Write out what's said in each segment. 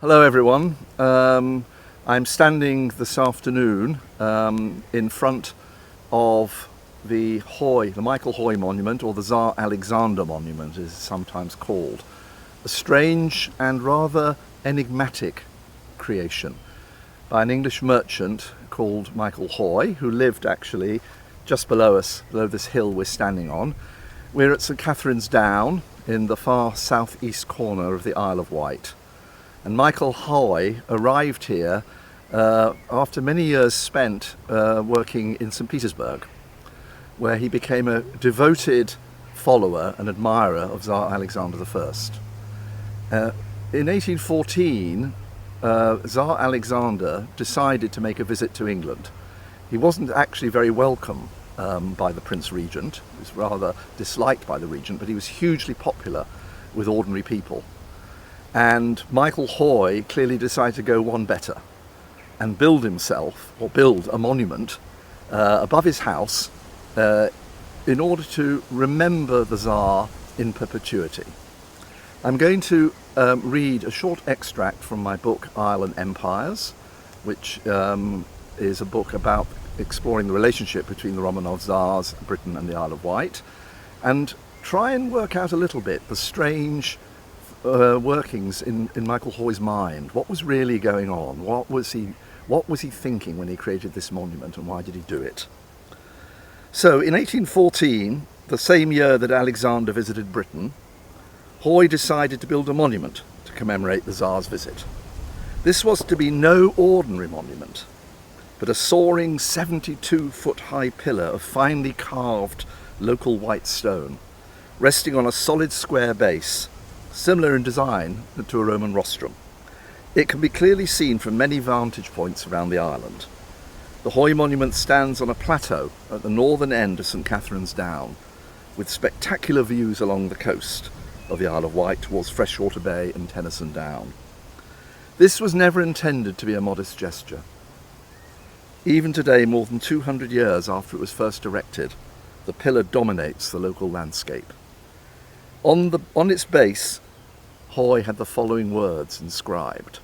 Hello everyone. I'm standing this afternoon in front of the Michael Hoy Monument, or the Tsar Alexander Monument as it's sometimes called. A strange and rather enigmatic creation by an English merchant called Michael Hoy, who lived actually just below us, below this hill we're standing on. We're at St Catherine's Down in the far southeast corner of the Isle of Wight. And Michael Hoy arrived here after many years spent working in St Petersburg, where he became a devoted follower and admirer of Tsar Alexander I. In 1814, Tsar Alexander decided to make a visit to England. He wasn't actually very welcome by the Prince Regent. He was rather disliked by the Regent, but he was hugely popular with ordinary people. And Michael Hoy clearly decided to go one better and build a monument above his house in order to remember the Tsar in perpetuity. I'm going to read a short extract from my book Isle and Empires, which is a book about exploring the relationship between the Romanov Tsars, Britain and the Isle of Wight, and try and work out a little bit the strange workings in Michael Hoy's mind. What was really going on? What was he thinking when he created this monument, and why did he do it? So in 1814, the same year that Alexander visited Britain, Hoy decided to build a monument to commemorate the Tsar's visit. This was to be no ordinary monument, but a soaring 72-foot high pillar of finely carved local white stone, resting on a solid square base, similar in design to a Roman rostrum. It can be clearly seen from many vantage points around the island. The Hoy Monument stands on a plateau at the northern end of St Catherine's Down, with spectacular views along the coast of the Isle of Wight towards Freshwater Bay and Tennyson Down. This was never intended to be a modest gesture. Even today, more than 200 years after it was first erected, the pillar dominates the local landscape. On its base, Hoy had the following words inscribed: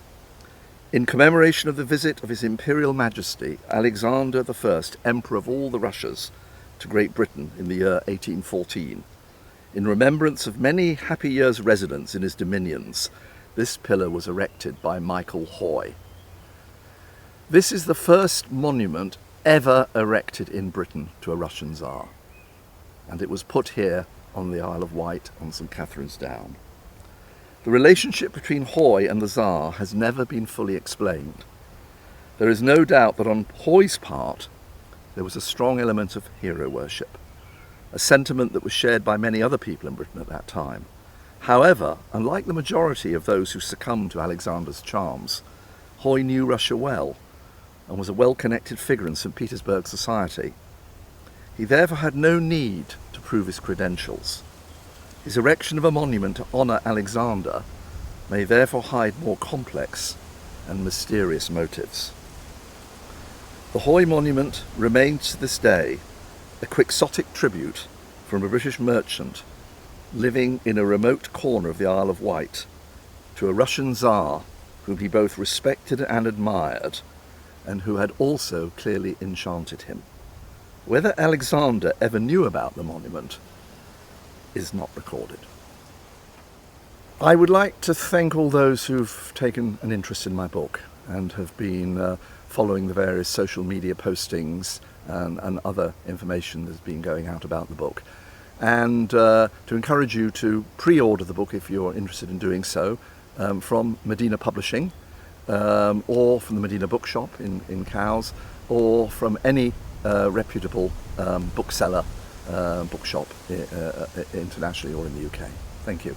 "In commemoration of the visit of His Imperial Majesty Alexander I, Emperor of all the Russias, to Great Britain in the year 1814, in remembrance of many happy years' residence in his dominions, this pillar was erected by Michael Hoy." This is the first monument ever erected in Britain to a Russian Tsar, and it was put here on the Isle of Wight on St Catherine's Down. The relationship between Hoy and the Tsar has never been fully explained. There is no doubt that on Hoy's part there was a strong element of hero worship, a sentiment that was shared by many other people in Britain at that time. However, unlike the majority of those who succumbed to Alexander's charms, Hoy knew Russia well and was a well-connected figure in St Petersburg society. He therefore had no need to prove his credentials. His erection of a monument to honour Alexander may therefore hide more complex and mysterious motives. The Hoy Monument remains to this day a quixotic tribute from a British merchant living in a remote corner of the Isle of Wight to a Russian Tsar whom he both respected and admired, and who had also clearly enchanted him. Whether Alexander ever knew about the monument is not recorded. I would like to thank all those who've taken an interest in my book and have been following the various social media postings and other information that's been going out about the book, and to encourage you to pre-order the book if you're interested in doing so from Medina Publishing, or from the Medina Bookshop in Cowes, or from any reputable bookseller, bookshop internationally or in the UK. Thank you.